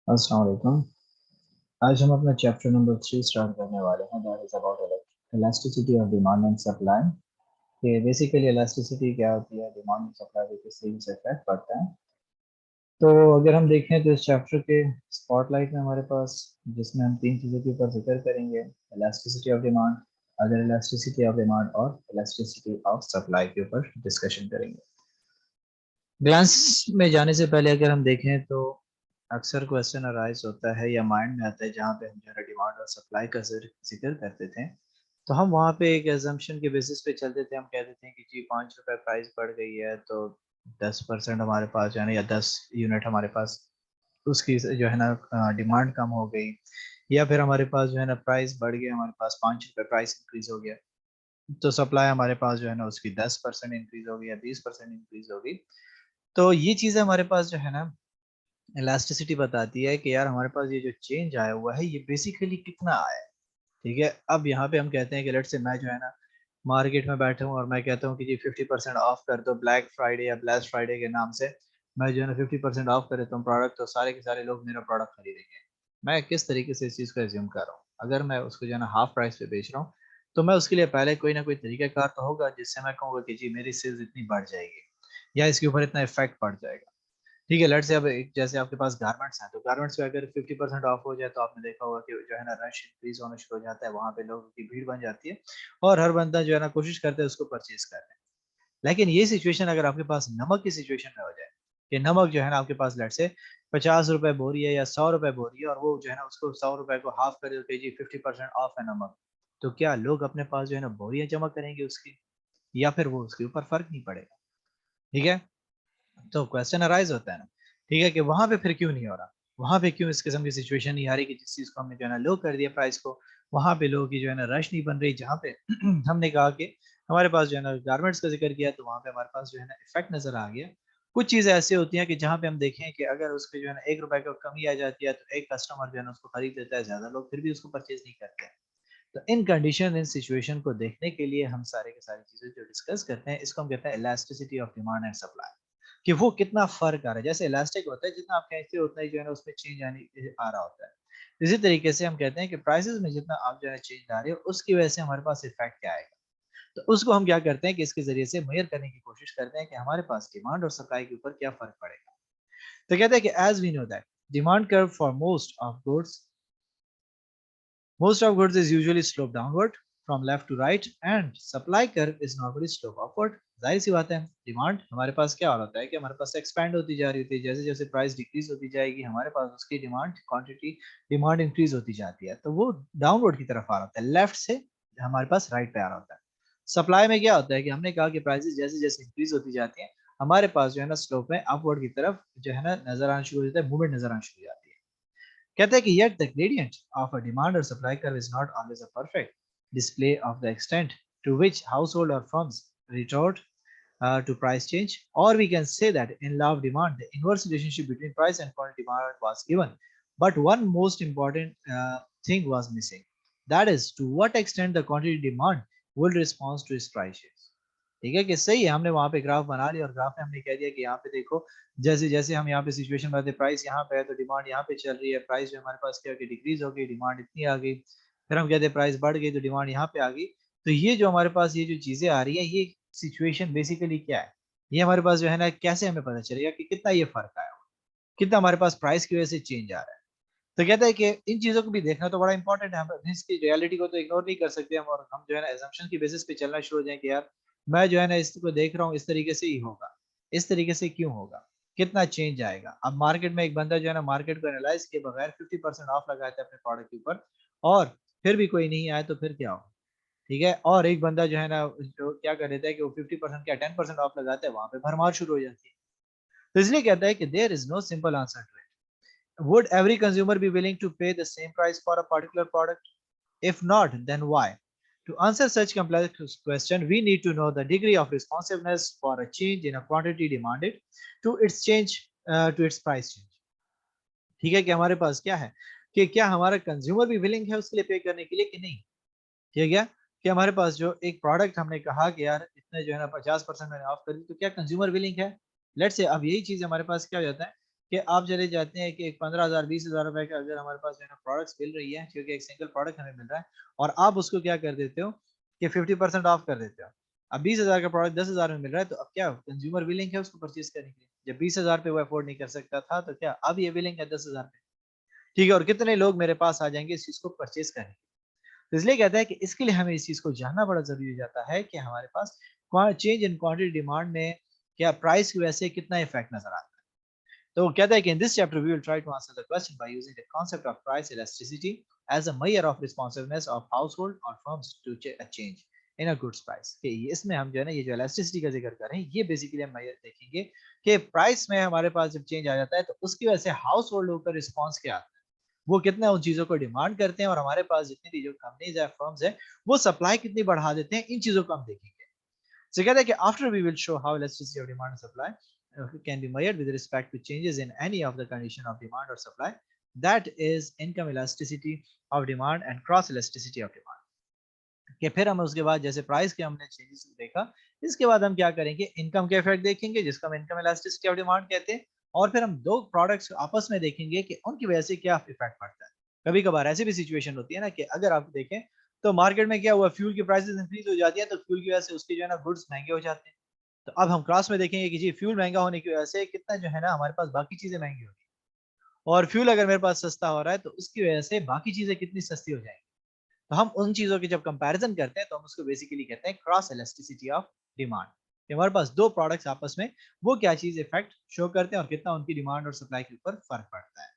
अस्सलाम वालेकुम। आज हम अपना चैप्टर नंबर 3 स्टार्ट करने वाले हैं, that is about elasticity of demand and supply. कि बेसिकली इलास्टिसिटी क्या होती है, डिमांड और सप्लाई पे किस तरीके से इफेक्ट पड़ता है। तो अगर हम देखें तो इस चैप्टर के स्पॉटलाइट में हमारे पास, जिसमें हम तीन चीज़ों के ऊपर जिक्र करेंगे: elasticity of demand, other elasticity of demand और इलास्टिसिटी ऑफ सप्लाई के ऊपर डिस्कशन करेंगे। ग्लांस में जाने से पहले अगर हम देखें तो अक्सर क्वेश्चन अराइज होता है या माइंड में आता है, जहाँ पे हम जो है डिमांड और सप्लाई का जिक्र करते थे, तो हम वहाँ पे एक एजम्पशन के बेसिस पे चलते थे। हम कहते थे कि जी 5 रुपए प्राइस बढ़ गई है तो 10% हमारे पास जो है ना, या 10 यूनिट हमारे पास उसकी जो है ना डिमांड कम हो गई, या फिर हमारे पास जो है ना प्राइस बढ़ गया, हमारे पास 5 रुपए प्राइस इंक्रीज हो गया, तो सप्लाई हमारे पास जो है ना उसकी 10% इंक्रीज होगी या 20% इंक्रीज होगी। तो ये चीज़ें हमारे पास जो है ना इलास्टिसिटी बताती है कि यार हमारे पास ये जो चेंज आया हुआ है ये बेसिकली कितना आया है। ठीक है, अब यहाँ पे हम कहते हैं कि लेट से मैं जो है ना मार्केट में बैठा हूँ और मैं कहता हूँ कि जी 50% ऑफ कर दो, ब्लैक फ्राइडे या ब्लैक फ्राइडे के नाम से मैं जो है ना 50% ऑफ कर देता हूँ प्रोडक्ट, तो सारे के सारे लोग मेरा प्रोडक्ट खरीदेंगे। मैं किस तरीके से इस चीज़ को एज्यूम कर रहा हूँ, अगर मैं उसको जो है ना हाफ प्राइस पे बेच रहा हूँ, तो मैं उसके लिए पहले कोई ना कोई तरीका कार तो होगा जिससे मैं कहूँगा कि जी मेरी सेल्स इतनी बढ़ जाएगी या इसके ऊपर इतना इफेक्ट पड़ जाएगा। ठीक है, लेट्स से अब जैसे आपके पास गारमेंट्स हैं, तो गारमेंट्स पे अगर 50% ऑफ हो जाए तो आपने देखा होगा कि जो है ना रश इंक्रीज होना शुरू हो जाता है, वहां पे लोगों की भीड़ बन जाती है और हर बंदा जो है ना कोशिश करता है उसको परचेज करने। लेकिन ये सिचुएशन अगर आपके पास नमक की सिचुएशन में हो जाए कि नमक जो है ना आपके पास लेट से 50 रुपए बोरी है या 100 रुपए बोरी है, और वो जो है ना उसको 100 रुपए को हाफ कर दो जी 50% ऑफ है नमक, तो क्या लोग अपने पास जो है ना बोरियां जमा करेंगे उसकी, या फिर वो उसके ऊपर फर्क नहीं पड़ेगा। ठीक है, तो क्वेश्चन अराइज होता है ना, ठीक है, कि वहां पे फिर क्यों नहीं हो रहा, वहां पे क्यों इस किस्म की सिचुएशन नहीं आ रही कि जिस चीज को हमने जो है ना लो कर दिया प्राइस को, वहां पे लोगों की जो है ना रश नहीं बन रही। जहाँ पे हमने कहा कि हमारे पास जो है ना गारमेंट्स का जिक्र किया, तो वहां पे हमारे पास जो है ना इफेक्ट नजर आ गया। कुछ चीजें ऐसी होती हैं कि जहाँ पे हम देखें कि अगर उसके जो है ना 1 रुपए का कमी आ जाती है तो एक कस्टमर जो है ना उसको खरीद लेता है, ज्यादा लोग फिर भी उसको परचेज नहीं करते हैं। तो इन कंडीशन, इन सिचुएशन को देखने के लिए हम सारे के सारी चीजें जो डिस्कस करते हैं, इसको हम कहते हैं elasticity of demand and supply, कि वो कितना फर्क आ रहा है। जैसे इलास्टिक होता है, जितना आप खींचते हो उतना ही जो है ना उसमें चेंज आने आ रहा होता है। इसी तरीके से हम कहते हैं कि प्राइसेस में जितना आप जो है चेंज ला रहे हो, उसकी वजह से हमारे पास इफेक्ट क्या आएगा। तो उसको हम क्या करते हैं कि इसके जरिए से मेजर करने की कोशिश करते हैं कि हमारे पास डिमांड और सप्लाई के ऊपर क्या फर्क पड़ेगा। तो कहते हैं कि as we know that demand curve for most of goods is usually sloped downward from left to right and supply curve is normally slope upward. जाहिर सी बात है, डिमांड हमारे पास क्या हो रहा है कि हमारे पास एक्सपैंड होती जा रही होती है, जैसे जैसे प्राइस डिक्रीज होती जाएगी हमारे पास उसकी डिमांड क्वांटिटी डिमांड इंक्रीज होती जाती है, तो वो डाउनवर्ड की तरफ आ रहा होता है, लेफ्ट से हमारे पास राइट पे आ रहा होता है। सप्लाई में क्या होता है कि हमने कहा कि प्राइसेस जैसे जैसे इंक्रीज होती जाती है, हमारे पास जो है ना स्लोप में अपवर्ड की तरफ जो है ना नजर आना शुरू हो जाता है, मूवमेंट नजर आना शुरू हो जाती है। कहते हैं कि yet the gradient of a demand or supply curve is not always a perfect display of the extent to which household or firms retort to price change, or we can say that in law of demand the inverse relationship between price and quantity demand was given, but one most important thing was missing, that is to what extent the quantity demand will respond to its price change। ठीक है, कि सही है, हमने वहां पे graph बना लिया और ग्राफ में हमने कह दिया कि यहाँ पे देखो, जैसे जैसे हम यहाँ पे सिचुएशन बनाते हैं, प्राइस यहाँ पे है तो डिमांड यहाँ पे चल रही है, प्राइस जो हमारे पास क्या हो गई, डिक्रीज हो गई, डिमांड इतनी आ गई। फिर हम कहते हैं प्राइस बढ़ गई तो डिमांड यहाँ पे आ गई। तो ये जो हमारे पास ये जो चीजें आ रही है, ये सिचुएशन बेसिकली क्या है, ये हमारे पास जो है ना कैसे हमें पता चलेगा कि कितना ये फर्क आया हुआ, कितना हमारे पास प्राइस की वजह से चेंज आ रहा है। तो कहता है कि इन चीजों को भी देखना तो बड़ा इंपॉर्टेंट है, हम इसकी रियलिटी को तो इग्नोर नहीं कर सकते हम, और हम जो है ना एजम्पशन की बेसिस पे चलना शुरू हो जाए कि यार मैं जो है ना इसको देख रहा हूँ इस तरीके से ही होगा, इस तरीके से क्यों होगा, कितना चेंज आएगा। अब मार्केट में एक बंदा जो है ना मार्केट को एनालाइज किए बगैर 50% ऑफ लगाता है अपने प्रोडक्ट के ऊपर, और फिर भी कोई नहीं आया तो फिर क्या हो। ठीक है, और एक बंदा जो है ना जो क्या कर देता है कि वो 50% क्या 10% ऑफ लगाता है, वहां पे भरमार शुरू हो जाती है। तो इसलिए कहता है कि there is no simple answer to it. Would every consumer be willing to pay the same price for a particular product? If not, then why? To answer such complex question, we need to know the degree of responsiveness for a change in a quantity demanded to its change to its price change। ठीक है, कि हमारे पास क्या है कि क्या हमारा consumer भी विलिंग है उसके लिए पे करने के लिए कि नहीं। ठीक है, कि हमारे पास जो एक प्रोडक्ट हमने कहा कि यार इतने जो है ना 50% मैंने ऑफ कर दी, तो क्या कंज्यूमर विलिंग है। लेट्स से अब यही चीज हमारे पास क्या हो जाता है कि आप चले जाते हैं कि 15,000 20,000 रुपए का अगर हमारे पास जो है ना प्रोडक्ट्स मिल रही है, क्योंकि एक सिंगल प्रोडक्ट हमें मिल रहा है, और आप उसको क्या कर देते हो कि 50% ऑफ कर देते हो। अब 20,000 का प्रोडक्ट 10,000 में मिल रहा है, तो अब क्या कंज्यूमर विलिंग है उसको परचेज करने के लिए। जब 20,000 पे वो अफोर्ड नहीं कर सकता था, तो क्या अब ये विलिंग है 10,000 पे। ठीक है, और कितने लोग मेरे पास आ जाएंगे इस चीज को परचेज करने। तो इसलिए कहता है कि इसके लिए हमें इस चीज को जानना बड़ा जरूरी हो जाता है कि हमारे पास चेंज इन क्वांटिटी डिमांड में क्या प्राइस की वजह से कितना इफेक्ट नजर आता है। तो कहता है कि in this chapter we will try to answer the question by using the concept of price elasticity as a measure of responsiveness of household और firms to a change in a goods price. कि इसमें हम जो है ना ये जो elasticity का जिक्र कर रहे हैं, ये बेसिकली हम मेजर देखेंगे कि प्राइस में हमारे पास जब चेंज आ जाता है तो उसकी वजह से हाउस होल्ड का रिस्पॉन्स क्या आता है, वो कितना उन चीजों को डिमांड करते हैं, और हमारे पास जितनी भी जो कंपनीज है फर्म्स है वो सप्लाई कितनी बढ़ा देते हैं, इन चीजों को हम देखेंगे। So कहते हैं कि after we will show how elasticity of demand and supply can be measured with respect to changes in any of the condition of demand or supply, that is income elasticity of demand and cross elasticity of demand। कि फिर हम उसके बाद जैसे price के हमने changes देखा, इसके बाद हम क्या करेंगे, इनकम के इफेक्ट देखेंगे जिसको हम इनकम इलास्टिसिटी ऑफ डिमांड कहते हैं, और फिर हम दो प्रोडक्ट्स आपस में देखेंगे कि उनकी वजह से क्या इफेक्ट पड़ता है। कभी कभार ऐसी भी सिचुएशन होती है ना कि अगर आप देखें तो मार्केट में क्या हुआ, फ्यूल की प्राइसेस इंक्रीज हो जाती है, तो फ्यूल की वजह से उसके जो है ना गुड्स महंगे हो जाते हैं। तो अब हम क्रॉस में देखेंगे कि जी फ्यूल महंगा होने की वजह से कितना जो है ना हमारे पास बाकी चीजें महंगी होगी, और फ्यूल अगर मेरे पास सस्ता हो रहा है तो उसकी वजह से बाकी चीजें कितनी सस्ती हो जाएंगी। तो हम उन चीजों की जब कंपैरिजन करते हैं तो हम उसको बेसिकली कहते हैं क्रॉस इलास्टिसिटी ऑफ डिमांड। हमारे पास दो प्रोडक्ट्स आपस में वो क्या चीज इफेक्ट शो करते हैं और कितना उनकी डिमांड और सप्लाई के ऊपर फर्क पड़ता है।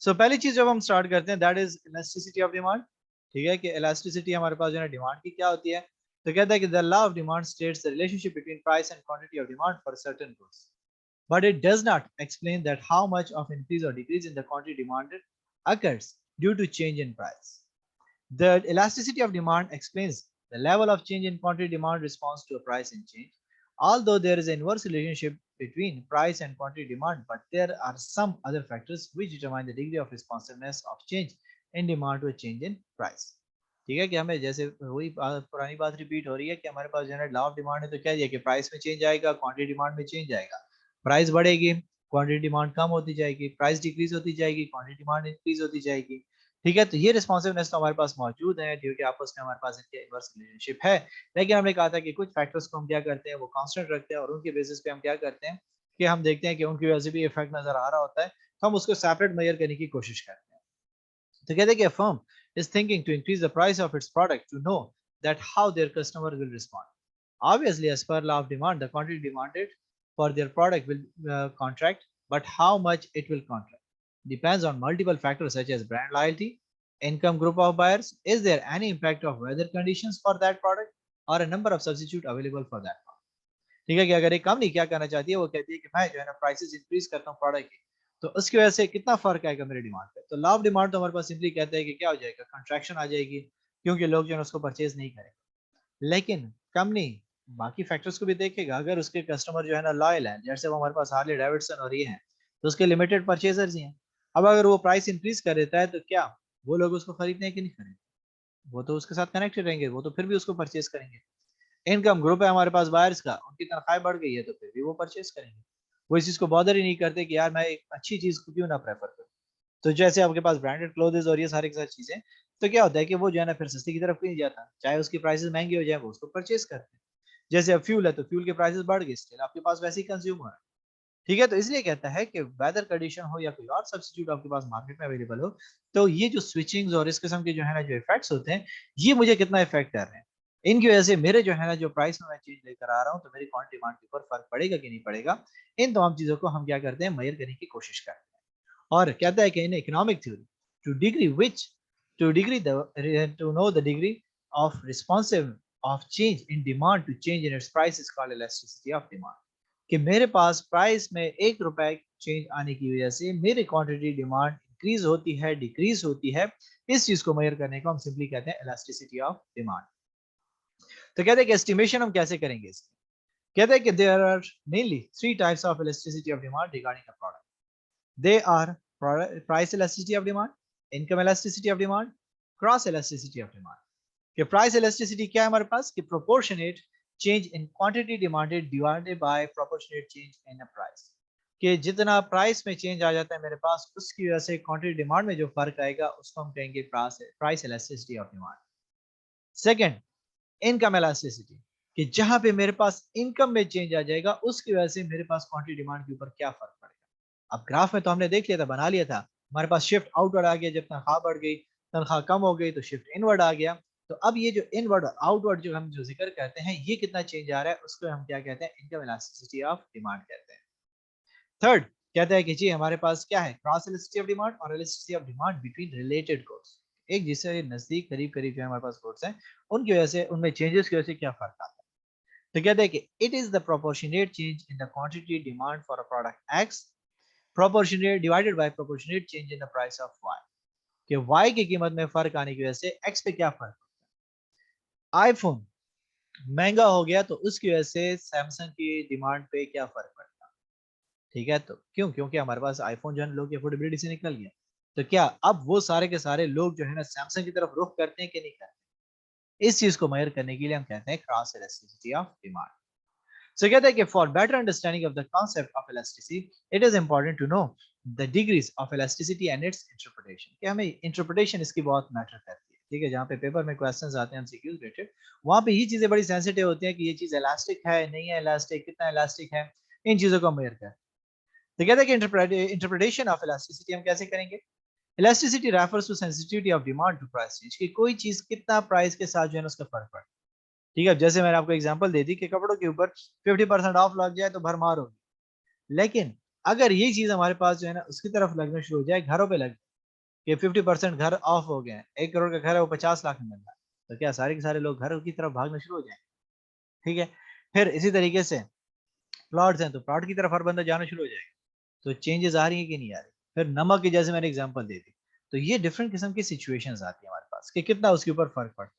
सो पहली चीज जब हम स्टार्ट करते हैं that is elasticity of demand. ठीक है, कि इलास्टिसिटी हमारे पास जो है डिमांड की क्या होती है। तो कहता है कि the law of demand states the relationship between price and quantity of demand for certain goods, but it does not explain that how much of increase or decrease in the quantity demanded occurs due to change in price. The elasticity of demand explains the level of change in quantity demand response to a price in change. Although there is an inverse relationship between price and quantity demand, but there are some other factors which determine the degree of responsiveness of change in demand to a change in price. ठीक है, कि हमें जैसे वही पुरानी बात repeat हो रही है कि हमारे पास जो है लॉ ऑफ डिमांड है, तो क्या है कि प्राइस में चेंज आएगा, क्वांटिटी डिमांड में चेंज आएगा। प्राइस बढ़ेगी, क्वांटिटी डिमांड कम होती जाएगी, प्राइस डिक्रीज होती जाएगी, क्वांटिटी डिमांड इंक्रीज होती जाएगी। ठीक है, तो ये रिस्पॉन्सिवनेस तो हमारे पास मौजूद है क्योंकि आपस में हमारे पास इनके इनवर्स रिलेशनशिप है। लेकिन हमने कहा था कि कुछ फैक्टर्स को हम क्या करते हैं वो कांस्टेंट रखते हैं, और उनके बेसिस पे हम क्या करते हैं कि हम देखते हैं कि उनकी वजह से भी इफेक्ट नजर आ रहा होता है, तो हम उसको सेपरेट मेजर करने की कोशिश करते हैं। तो कहते हैं कि a firm is thinking to increase the price of its product to know that how their customer will respond. Obviously, as per law of demand, the quantity demanded for their product will contract, but how much it will contract depends on multiple factors such as brand loyalty, income group of buyers, is there any impact of weather conditions for that product, or a number of substitute available for that product. ठीक है, कि अगर एक company क्या करना चाहती है, वो कहती है कि मैं जो है ना प्राइसेस इंक्रीज करता हूँ प्रोडक्ट की, तो उसकी वजह से कितना फर्क आएगा मेरे डिमांड पे। तो लॉ ऑफ डिमांड तो हमारे पास सिंपली कहते हैं कि क्या हो जाएगा, कंट्रैक्शन आ जाएगी, क्योंकि लोग जो है उसको परचेज नहीं करेंगे। लेकिन कंपनी बाकी फैक्टर्स को भी देखेगा, अगर उसके कस्टमर जो है ना लॉयल है, जैसे वो हमारे पास हार्ले डेविडसन और ये हैं, तो उसके लिमिटेड परचेजर्स ही हैं। अब अगर वो प्राइस इंक्रीज कर देता है तो क्या वो लोग उसको खरीदने हैं कि नहीं खरीदने, वो तो उसके साथ कनेक्टेड रहेंगे, वो तो फिर भी उसको परचेज करेंगे। इनकम ग्रुप है हमारे पास बायर्स का, उनकी तनख्वाह बढ़ गई है तो फिर भी वो परचेज करेंगे। वो इस चीज को बॉदर ही नहीं करते कि यार मैं एक अच्छी चीज को क्यों ना प्रेफर करूं। तो जैसे आपके पास ब्रांडेड क्लोथ्स और ये सारी की सारी चीजें, तो क्या होता है कि वो जो है ना फिर सस्ती की तरफ नहीं जाता, चाहे उसकी प्राइसेस महंगी हो जाए वो उसको परचेज करते हैं। जैसे अब फ्यूल है तो फ्यूल के प्राइसेस बढ़ गए, स्टिल आपके पास वैसे ही कंज्यूम हो रहा है। ठीक है, तो इसलिए कहता है कि वेदर कंडीशन हो या कोई और सब्स्टिट्यूट आपके पास मार्केट में अवेलेबल हो, तो ये जो स्विचिंग्स और इस किस्म के जो है ना जो इफेक्ट्स होते हैं, ये मुझे कितना इफेक्ट कर रहे हैं, इनकी वजह से मेरे जो है ना जो प्राइस में मैं चेंज लेकर आ रहा हूँ, तो मेरी क्वांटिटी डिमांड के ऊपर फर्क पड़ेगा कि नहीं पड़ेगा। इन तमाम चीजों को हम क्या करते हैं, मेजर करने की कोशिश करते हैं। और कहता है कि in economic theory to degree which to degree the to know the degree of responsive of change in demand to change in its price is called elasticity of demand. कि मेरे पास प्राइस में 1 रुपए चेंज आने की वजह से मेरी quantity demand increase होती है डिक्रीज होती है, इस चीज को मेजर करने को हम सिंपली कहते हैं इलास्टिसिटी ऑफ डिमांड। तो कहते हैं कि एस्टिमेशन हम कैसे करेंगे इसकी। कहते हैं कि there are mainly 3 types of elasticity of demand regarding a product. They are price elasticity of demand, income elasticity of demand, cross elasticity of demand. कि प्राइस इलास्टिसिटी क्या है हमारे पास, कि proportionate change in quantity demanded divided by proportionate change in a price, कि जितना price में change आ जाता है मेरे पास, उसकी वजह से क्वांटिटी डिमांड में जो फर्क आएगा उसको हम कहेंगे price elasticity of demand. Second, income elasticity, कि जहां पे मेरे पास इनकम में चेंज आ जाएगा उसकी वजह से मेरे पास क्वांटिटी डिमांड के ऊपर क्या फर्क पड़ेगा। अब ग्राफ में तो हमने देख लिया था, बना लिया था, हमारे पास शिफ्ट आउटवर्ड आ गया, जब तनख्वाह बढ़ गई, तनख्वाह कम हो गई तो शिफ्ट इनवर्ड आ गया। तो अब ये जो इनवर्ड आउटवर्ड जो हम जो जिक्र करते हैं, ये कितना चेंज आ रहा है, उसको हम क्या कहते हैं, इनकम इलास्टिसिटी ऑफ डिमांड कहते हैं। थर्ड कहता है कि जी हमारे पास क्या है, क्रॉस इलास्टिसिटी ऑफ डिमांड और elasticity of demand between related goods, एक जिससे नजदीक करीब करीब जो हमारे पास गुड्स हैं उनकी वजह से, उनमें चेंजेस की वजह से क्या फर्क आता है। तो कहते हैं कि it is the proportionate change in the quantity demand for a product X proportionate divided by proportionate change in the price of Y, कि वाई की कीमत में फर्क आने की वजह से एक्स पे क्या फर्क। आईफोन महंगा हो गया तो उसकी वजह से सैमसंग की डिमांड पे क्या फर्क पड़ता। ठीक है, तो क्यों, क्योंकि हमारे पास आईफोन जो है लोग की अफोर्डेबिलिटी से निकल गया, तो क्या अब वो सारे के सारे लोग जो है ना सैमसंग की तरफ रुख करते हैं कि नहीं करते। इस चीज को मेजर करने के लिए हम कहते हैं cross elasticity of demand. So कहते हैं कि for better understanding of the concept of elasticity, it is important to know the degrees of elasticity and its interpretation, कि हमें interpretation इसकी बहुत मैटर करती है। ठीक है, जहाँ पे पेपर में क्वेश्चंस आते हैं एमसीक्यूज रिलेटेड, वहाँ पे ये चीजें बड़ी सेंसिटिव होती हैं कि ये चीज इलास्टिक है नहीं है, इलास्टिक कितना इलास्टिक है, इन चीजों को मेजर कर। तो कहते हैं कि इंटरप्रिटेशन ऑफ इलास्टिसिटी हम कैसे करेंगे। Elasticity refers to sensitivity of demand to price change, कि कोई चीज कितना प्राइस के साथ जो है ना उसका फर्क पड़ता है। ठीक है, जैसे मैंने आपको एग्जांपल दे दी कि कपड़ों के ऊपर 50% ऑफ लग जाए तो भरमार होगी, लेकिन अगर ये चीज हमारे पास जो है ना उसकी तरफ लगना शुरू हो जाए, घरों पे लग कि 50% घर ऑफ हो गए हैं, 1 करोड़ का घर है वो 50 लाख में मिल रहा है, तो क्या सारे के सारे लोग घर की तरफ भागना शुरू हो जाएंगे। ठीक है, फिर इसी तरीके से प्लॉट्स हैं तो प्लॉट की तरफ हर बंदा जाना शुरू हो जाएगा। तो चेंजेस आ रही है कि नहीं आ रही। फिर नमक की जैसे मैंने एग्जांपल दे दी, तो ये डिफरेंट किस्म की सिचुएशंस आती है हमारे पास कि कितना उसके ऊपर फर्क पड़ता है।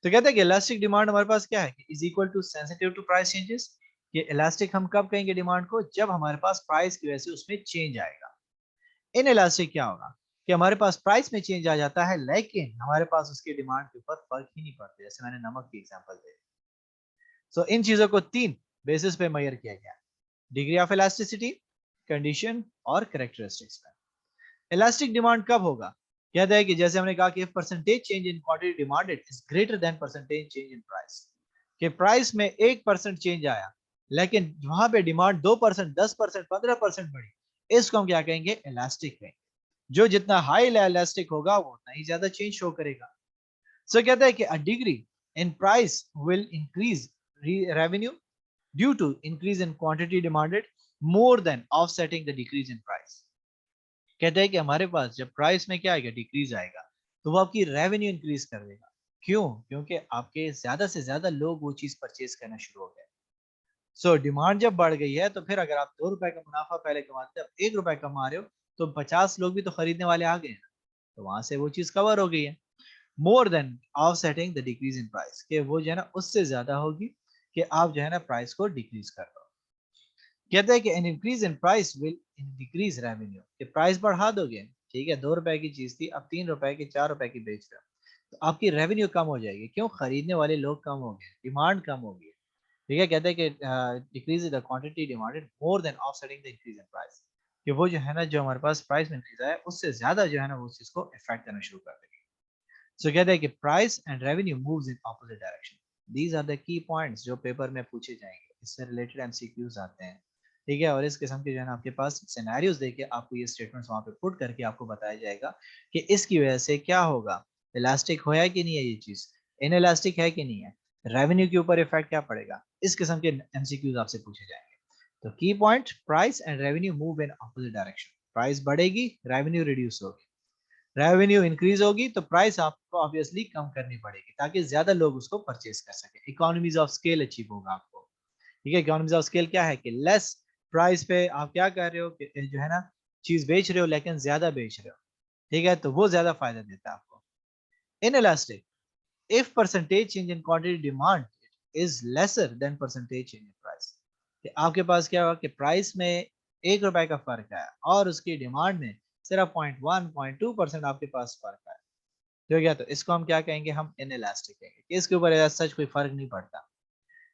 तो कहते हैं कि इलास्टिक डिमांड हमारे पास क्या है कि is equal to sensitive to price changes. ये इलास्टिक हम कब कहेंगे डिमांड को, जब हमारे पास प्राइस की वजह से उसमें चेंज आएगा। इन इलास्टिक क्या होगा कि हमारे पास प्राइस में चेंज आ जाता है लेकिन हमारे पास उसकी डिमांड के ऊपर फर्क ही नहीं पड़ता, जैसे मैंने नमक की एग्जांपल दे दी। सो इन चीजों को 3 बेसिस पे मेजर किया गया, डिग्री ऑफ इलास्टिसिटी, कंडीशन और कैरेक्टरिस्टिक्स में। इलास्टिक डिमांड कब होगा, कहता है कि जैसे हमने कहा कि percentage change in quantity demanded is greater than percentage change in price, कि प्राइस में 1% चेंज आया लेकिन वहां पे डिमांड 2%, 10%, 15% बढ़ी, इसको हम क्या कहेंगे, इलास्टिक कहेंगे। जो जितना हाई इलास्टिक होगा वो उतना ही ज्यादा चेंज शो करेगा। सो कहता है कि a degree in price will increase revenue due to increase in quantity demanded more than offsetting the decrease in price. कहते हैं कि हमारे पास जब प्राइस में क्या आएगा, डिक्रीज आएगा, तो वो आपकी रेवेन्यू इंक्रीज कर देगा। क्यों, क्योंकि आपके ज्यादा से ज्यादा लोग वो चीज परचेज करना शुरू हो गए। सो डिमांड जब बढ़ गई है तो फिर अगर आप 2 रुपए का मुनाफा पहले कमाते थे, अब 1 रुपए कमा रहे हो, तो 50 लोग भी तो खरीदने वाले आ गए हैं, तो वहां से वो चीज कवर हो गई है। मोर than offsetting the decrease in price, कि वो जो है ना उससे ज्यादा होगी कि आप जो है ना प्राइस को डिक्रीज कर दो। कहते हैं कि an increase in price will in decrease revenue, कि प्राइस बढ़ा दोगे, ठीक है, 2 रुपए की चीज थी अब 3 रुपए की, 4 रुपए की बेच रहे हो, तो आपकी रेवेन्यू कम हो जाएगी। क्यों, खरीदने वाले लोग कम हो गए, डिमांड कम हो गई। ठीक है, कहते हैं कि decrease the quantity demanded more than offsetting the increase in price, कि वो जो है ना जो हमारे पास प्राइस में इंक्रीज आया उससे ज्यादा जो है ना वो उस चीज को इफेक्ट करना शुरू कर देगी। सो कहते हैं कि price and revenue moves in opposite direction. These are the key points जो पेपर में पूछे जाएंगे, इससे रिलेटेड एमसीक्यूज आते हैं। ठीक है, और इस किस्म के जो है ना आपके पास सिनेरियोज देके आपको ये स्टेटमेंट्स वहां पे पुट करके आपको बताया जाएगा कि इसकी वजह से क्या होगा, इलास्टिक होया कि नहीं है ये चीज, इन इलास्टिक है कि नहीं है, रेवेन्यू के ऊपर इफेक्ट क्या पड़ेगा, इस किस्म के एमसीक्यूज आपसे पूछे जाएंगे। तो की point, price and revenue move in opposite direction, price बढ़ेगी, रेवेन्यू रिड्यूस होगी, रेवेन्यू इंक्रीज होगी तो प्राइस आपको ऑब्वियसली कम करनी पड़ेगी ताकि ज्यादा लोग उसको परचेज कर सके, इकोनॉमीज ऑफ स्केल अचीव होगा आपको। ठीक है, इकोनॉमीज ऑफ स्केल क्या है कि लेस प्राइस पे आप क्या कर रहे हो कि जो है ना चीज बेच रहे हो लेकिन ज्यादा बेच रहे हो। ठीक है, तो वो ज्यादा फायदा देता है आपको। In elastic, if percentage change in quantity demand is lesser than percentage change in price, कि आपके पास क्या होगा कि प्राइस में 1 रुपए का फर्क है और उसकी डिमांड में सिर्फ 0.1 0.2% आपके पास फर्क है। तो क्या, तो इसको हम क्या कहेंगे, हम इन इलास्टिक कहेंगे कि इसके ऊपर सच कोई फर्क नहीं पड़ता।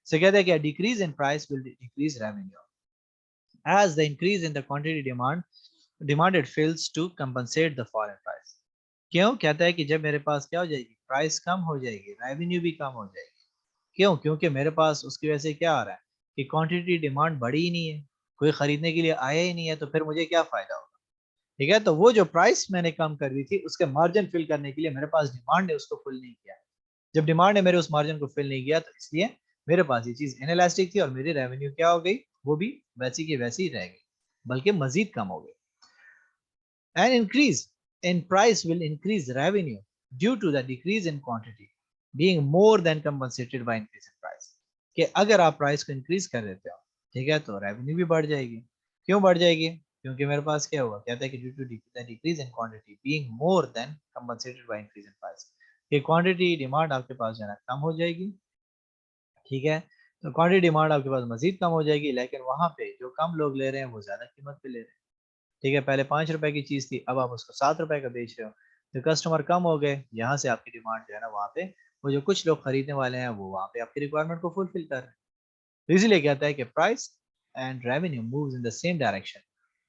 सो कहते हैं कि decrease in price will decrease revenue as the increase in the quantity demanded fails to compensate the fall in price. क्यों? कहता है कि जब मेरे पास क्या हो जाएगी, प्राइस कम हो जाएगी, रेवेन्यू भी कम हो जाएगी। क्यों? क्योंकि मेरे पास उसकी वजह से क्या आ रहा है कि क्वांटिटी डिमांड बढ़ी ही नहीं है, कोई खरीदने के लिए आया ही नहीं है, तो फिर मुझे क्या फायदा होगा। ठीक है, तो वो जो प्राइस मैंने कम कर दी थी उसके मार्जिन फिल करने के लिए मेरे पास डिमांड ने उसको फिल नहीं किया। जब डिमांड ने मेरे उस मार्जिन को फिल नहीं किया तो इसलिए मेरे पास ये चीज इनएलास्टिक थी और मेरी रेवेन्यू क्या हो गई, वो भी वैसी की वैसी ही रह गई, बल्कि मजीद कम हो गई। An increase in price will increase revenue due to the decrease in quantity being more than compensated by increase in price. कि अगर आप प्राइस को इंक्रीज कर देते हो, ठीक है, तो रेवेन्यू भी बढ़ जाएगी। क्यों बढ़ जाएगी? क्योंकि मेरे पास क्या हुआ, कहता है कि due to the decrease in quantity being more than compensated by increase in price, कि क्वांटिटी डिमांड आपके पास जो है ना कम हो जाएगी। ठीक है, तो क्वांटिटी डिमांड आपके पास मजीद कम हो जाएगी, लेकिन वहां पे जो कम लोग ले रहे हैं वो ज्यादा कीमत पे ले रहे हैं। ठीक है, पहले 5 रुपए की चीज थी, अब आप उसको 7 रुपए का बेच रहे हो, तो कस्टमर कम हो गए, यहाँ से आपकी डिमांड जो है ना वहाँ पे, वो जो कुछ लोग खरीदने वाले हैं वो वहाँ पे आपकी रिक्वायरमेंट को फुलफिल कर रहे हैं। तो इसीलिए कहता है कि price and revenue moves in the same direction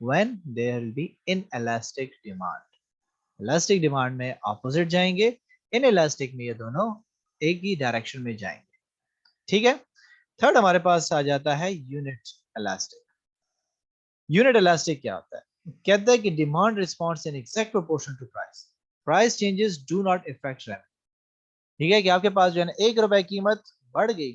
when there will be inelastic demand. Elastic demand में ऑपोजिट जाएंगे, इनएलास्टिक में ये दोनों एक ही डायरेक्शन में जाएंगे। ठीक है, थर्ड हमारे पास आ जाता है यूनिट इलास्टिक। यूनिट इलास्टिक क्या होता है? कहता है कि demand response in exact proportion to price, price changes do not effect revenue. ठीक है, कि आपके पास जो है ना 1 रुपए कीमत बढ़ गई,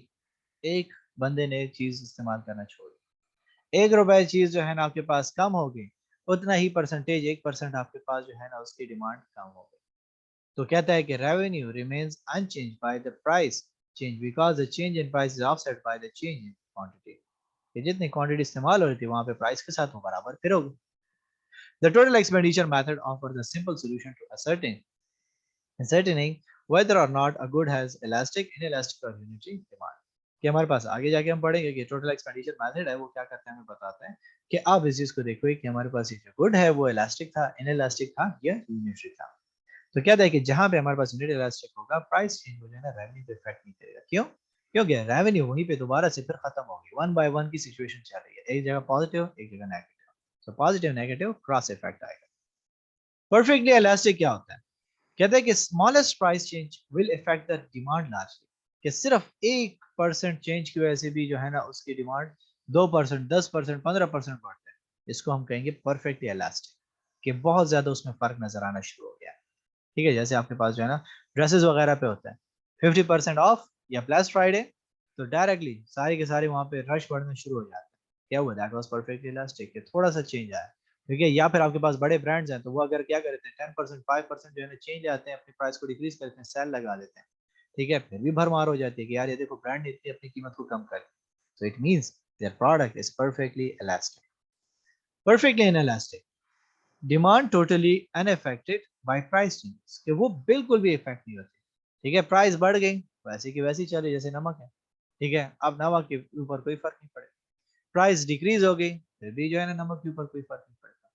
एक बंदे ने चीज इस्तेमाल करना छोड़ दिया, 1 रुपए चीज जो है ना आपके पास कम हो गई, उतना ही परसेंटेज 1% आपके पास जो है ना उसकी डिमांड कम हो गई। तो कहता है कि revenue remains unchange by the price change because the change in price is offset by the change in quantity, कि जितनी क्वांटिटी इस्तेमाल हो रही थी वहां पे प्राइस के साथ वो बराबर फिर होगी। The total expenditure method offers a simple solution to ascertaining whether or not a good has elastic, inelastic or unitary demand. कि हमारे पास आगे जाके हम पढ़ेंगे कि टोटल एक्सपेंडिचर मेथड है वो क्या करते हैं, हमें बताते हैं कि आप इस चीज को देखो कि हमारे पास ये जो गुड है वो इलास्टिक था, इनइलास्टिक था या यूनिटरी था। तो क्या था कि जहां पे हमारे पास यूनिट इलास्टिक होगा, प्राइस चेंज हो जाएगा, रेवेन्यू पे इफेक्ट नहीं करेगा। क्यों? क्योंकि रेवेन्यू वहीं पे दोबारा से फिर खत्म होगी, वन बाय वन की सिचुएशन चल रही है, एक जगह पॉजिटिव एक जगह नेगेटिव, तो पॉजिटिव नेगेटिव क्रॉस इफेक्ट आएगा। परफेक्टली इलास्टिक क्या होता है? कहते हैं कि smallest price change will effect the demand largely, कि सिर्फ 1% चेंज की वजह से भी जो है ना उसकी डिमांड 2%, 10%, 15% बढ़ता है। इसको हम कहेंगे परफेक्टली इलास्टिक, कि बहुत ज्यादा उसमें फर्क नजर आना शुरू हो गया। ठीक है, जैसे आपके पास जो है ना ड्रेसेस वगैरह पे होता है 50% ऑफ या ब्लैक फ्राइडे, तो डायरेक्टली सारी के सारी वहां पे रश बढ़ना शुरू हो जाता है। क्या हुआ? दैट वाज परफेक्टली इलास्टिक, थोड़ा सा चेंज आया। ठीक है, या फिर आपके पास बड़े ब्रांड्स हैं तो वो अगर क्या करते हैं 10% 5% जो है ना चेंज आते हैं, अपनी प्राइस को डिक्रीज करते हैं, सेल लगा देते हैं। ठीक है, फिर भी भरमार हो जाती है कि यार ये देखो ब्रांड ने इतनी अपनी कीमत को कम कर, so it means their product is perfectly elastic. Perfectly inelastic, demand totally unaffected bye price changes, कि वो बिल्कुल भी इफेक्ट नहीं होती। ठीक है, प्राइस बढ़ गई वैसे की वैसी चले जैसे नमक है। ठीक है, अब नमक के ऊपर कोई फर्क नहीं पड़ेगा, प्राइस डिक्रीज हो गई फिर भी जो है ना नमक के ऊपर कोई फर्क नहीं पड़ेगा।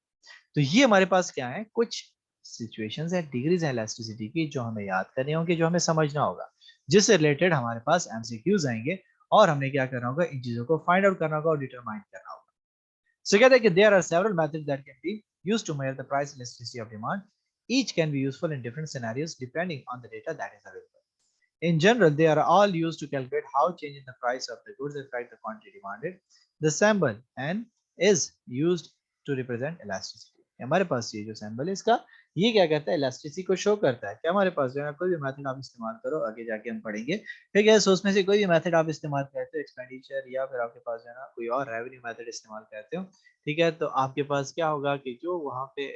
तो ये हमारे पास क्या है, कुछ सिचुएशंस है डिग्रीज है इलास्टिसिटी की जो हमें याद करनी होंगी, जो हमें समझना होगा, जिससे रिलेटेड हमारे पास एमसीक्यूज आएंगे और हमने क्या करना होगा, इन चीजों को फाइंड आउट करना होगा और डिटरमाइन करना होगा। So कहते हैं कि there are several methods that can be used to measure the price elasticity of demand. Each can be useful in different scenarios depending on the data that is available. In general, they are all used to calculate how change in the price of the goods affect the quantity demanded. The symbol N is used to represent elasticity. हमारे पास ये जो symbol है इसका, ये क्या कहता है, elasticity को शो करता है कि हमारे पास जो है कोई भी मेथड आप इस्तेमाल करो, आगे जाके हम पढ़ेंगे। ठीक है, सो उसमें से कोई भी मेथड आप इस्तेमाल करते हो, एक्सपेंडिचर या फिर आपके पास जो है ना कोई और रेवेन्यू मेथड इस्तेमाल करते हो, ठीक है, तो आपके पास क्या होगा कि जो वहाँ पे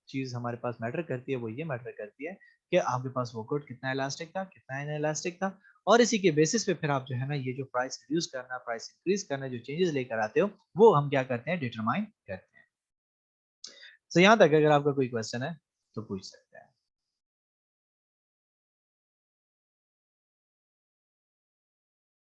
चीज हमारे पास मैटर करती है वो ये मैटर करती है कि आपके पास वो गुड कितना इलास्टिक था, कितना इनइलास्टिक था, और इसी के बेसिस पे फिर आप जो है ना ये जो प्राइस रिड्यूस करना, प्राइस इंक्रीज करना, जो चेंजेस लेकर आते हो वो हम क्या करते हैं, डिटरमाइन करते हैं। तो यहाँ तक अगर आपका कोई क्वेश्चन है तो पूछ सकते हैं।